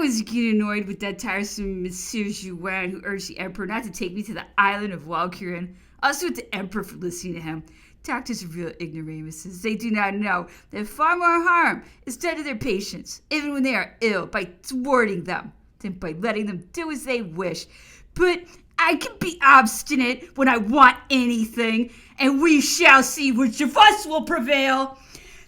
was getting annoyed with that tiresome Monsieur Juan who urged the Emperor not to take me to the island of Walküren. Also with the Emperor for listening to him. Doctors are real ignoramuses. They do not know that far more harm is done to their patients, even when they are ill, by thwarting them than by letting them do as they wish. But I can be obstinate when I want anything, and we shall see which of us will prevail.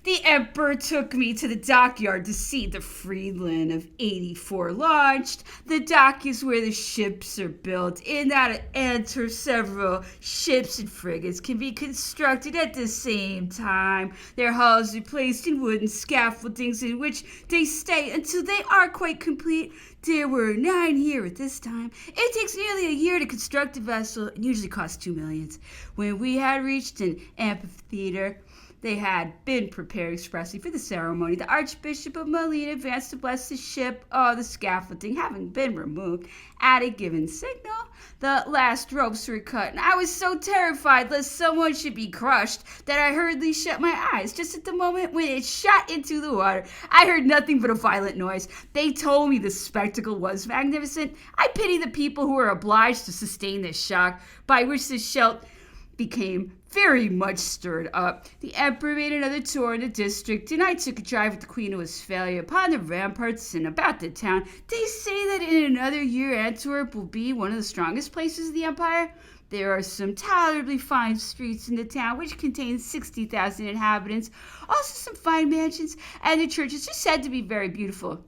The Emperor took me to the dockyard to see the Friedland of 84 launched. The dock is where the ships are built. In that Antwerp, several ships and frigates can be constructed at the same time. Their hulls are placed in wooden scaffoldings in which they stay until they are quite complete. There were 9 here at this time. It takes nearly a year to construct a vessel and usually costs 2 million. When we had reached an amphitheater, they had been prepared expressly for the ceremony. The Archbishop of Molina advanced to bless the ship, the scaffolding having been removed. At a given signal, the last ropes were cut, and I was so terrified lest someone should be crushed that I hurriedly shut my eyes. Just at the moment when it shot into the water, I heard nothing but a violent noise. They told me the spectacle was magnificent. I pity the people who were obliged to sustain this shock, by which the shell became very much stirred up. The Emperor made another tour in the district, and I took a drive with the Queen of Westphalia upon the ramparts and about the town. They say that in another year Antwerp will be one of the strongest places of the empire. There are some tolerably fine streets in the town, which contains 60,000 inhabitants, also some fine mansions, and the churches are said to be very beautiful.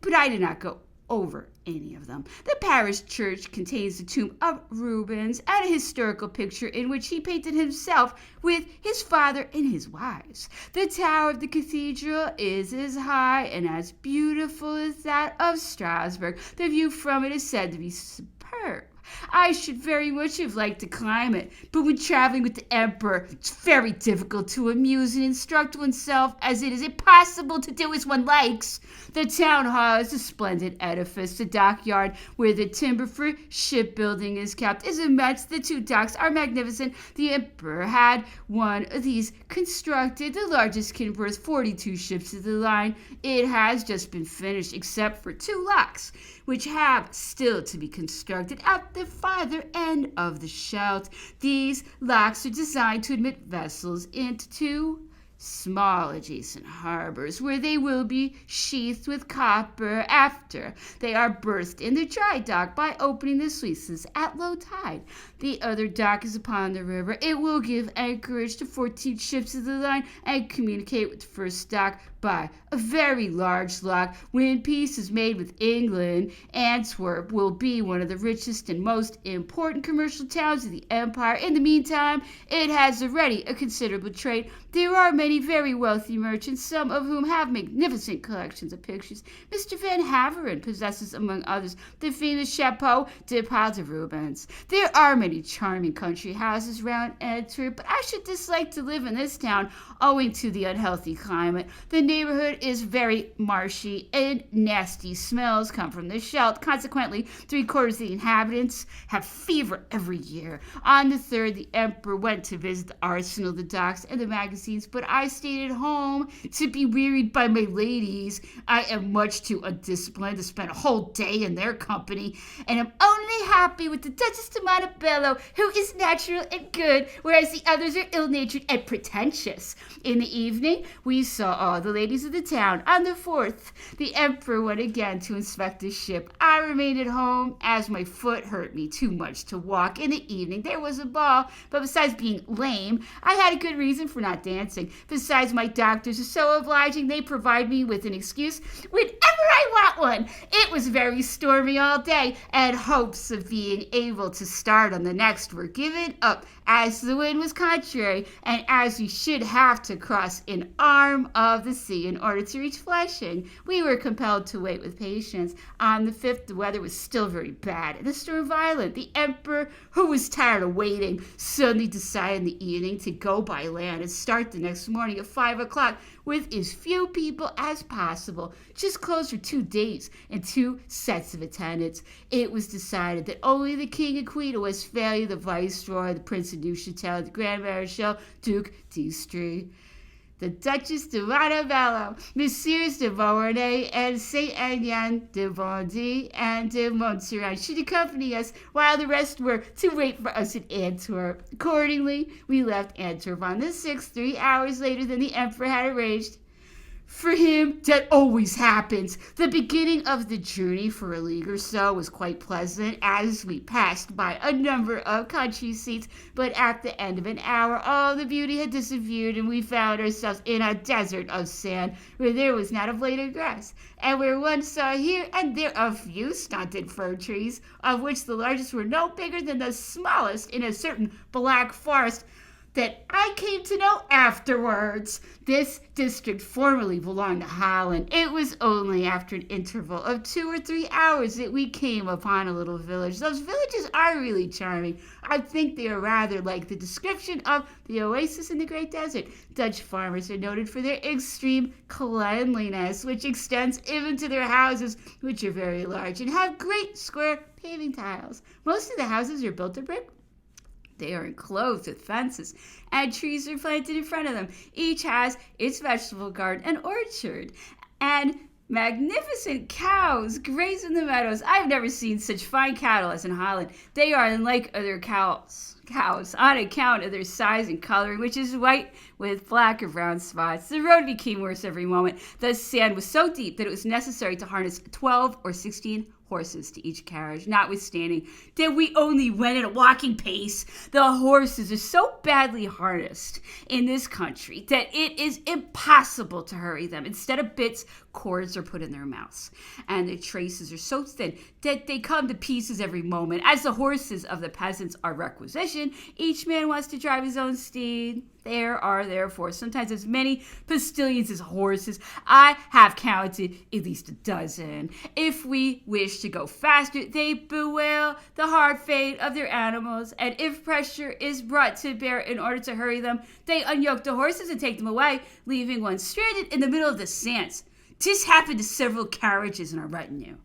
But I did not go over any of them. The parish church contains the tomb of Rubens and a historical picture in which he painted himself with his father and his wives. The tower of the cathedral is as high and as beautiful as that of Strasbourg. The view from it is said to be superb. I should very much have liked to climb it, but when traveling with the Emperor, it's very difficult to amuse and instruct oneself, as it is impossible to do as one likes. The town hall is a splendid edifice. The dockyard, where the timber for shipbuilding is kept, is immense. The 2 docks are magnificent. The Emperor had one of these constructed. The largest can berth 42 ships of the line. It has just been finished, except for 2 locks, which have still to be constructed at the farther end of the Scheldt. These locks are designed to admit vessels into 2 small adjacent harbors, where they will be sheathed with copper after they are berthed in the dry dock by opening the sluices at low tide. The other dock is upon the river. It will give anchorage to 14 ships of the line and communicate with the first dock by a very large lock. When peace is made with England, Antwerp will be one of the richest and most important commercial towns of the empire. In the meantime, it has already a considerable trade. There are many very wealthy merchants, some of whom have magnificent collections of pictures. Mr. Van Haveren possesses, among others, the famous Chapeau de Paul de Rubens. There are many charming country houses round Antwerp, but I should dislike to live in this town owing to the unhealthy climate. The neighborhood is very marshy, and nasty smells come from the Scheldt. Consequently, 3/4 of the inhabitants have fever every year. On the 3rd, the Emperor went to visit the arsenal, the docks, and the magazines, but I stayed at home to be wearied by my ladies. I am much too undisciplined to spend a whole day in their company, and am only happy with the Duchess de Montebello, who is natural and good, whereas the others are ill-natured and pretentious. In the evening, we saw all the ladies of the town. On the 4th, the Emperor went again to inspect the ship. I remained at home, as my foot hurt me too much to walk. In the evening, there was a ball, but besides being lame, I had a good reason for not dancing. Besides, my doctors are so obliging, they provide me with an excuse whenever I want one. It was very stormy all day, and hopes of being able to start on the next were given up, as the wind was contrary, and as we should have to cross an arm of the sea in order to reach Flushing. We were compelled to wait with patience. On the 5th, the weather was still very bad, and the storm violent. The Emperor, who was tired of waiting, suddenly decided in the evening to go by land and start the next morning at 5 o'clock with as few people as possible. Just closed for 2 days and 2 sets of attendants. It was decided that only the King and Queen of Westphalia, the Viceroy, the Prince of Neuchâtel, the Grand Marshal, Duke d'Estrées, the Duchess de Montebello, Messieurs de Beauharnais and Saint Aignan de Bondy and de Montserrat should accompany us, while the rest were to wait for us at Antwerp. Accordingly, we left Antwerp on the 6th, 3 hours later than the Emperor had arranged. For him, that always happens. The beginning of the journey for a league or so was quite pleasant as we passed by a number of country seats, but at the end of an hour all the beauty had disappeared and we found ourselves in a desert of sand where there was not a blade of grass, and where one saw here and there a few stunted fir trees, of which the largest were no bigger than the smallest in a certain black forest that I came to know afterwards. This district formerly belonged to Holland. It was only after an interval of 2 or 3 hours that we came upon a little village. Those villages are really charming. I think they are rather like the description of the oasis in the Great Desert. Dutch farmers are noted for their extreme cleanliness, which extends even to their houses, which are very large and have great square paving tiles. Most of the houses are built of brick. They are enclosed with fences, and trees are planted in front of them. Each has its vegetable garden and orchard, and magnificent cows graze in the meadows. I've never seen such fine cattle as in Holland. They are unlike other cows on account of their size and coloring, which is white with black or brown spots. The road became worse every moment. The sand was so deep that it was necessary to harness 12 or 16 horses to each carriage. Notwithstanding that we only went at a walking pace, the horses are so badly harnessed in this country that it is impossible to hurry them. Instead of bits, cords are put in their mouths, and the traces are so thin that they come to pieces every moment. As the horses of the peasants are requisitioned, each man wants to drive his own steed. There are therefore sometimes as many postilions as horses. I have counted at least a dozen. If we wish to go faster, they bewail the hard fate of their animals, and if pressure is brought to bear in order to hurry them, they unyoke the horses and take them away, leaving one stranded in the middle of the sands. This happened to several carriages in our retinue.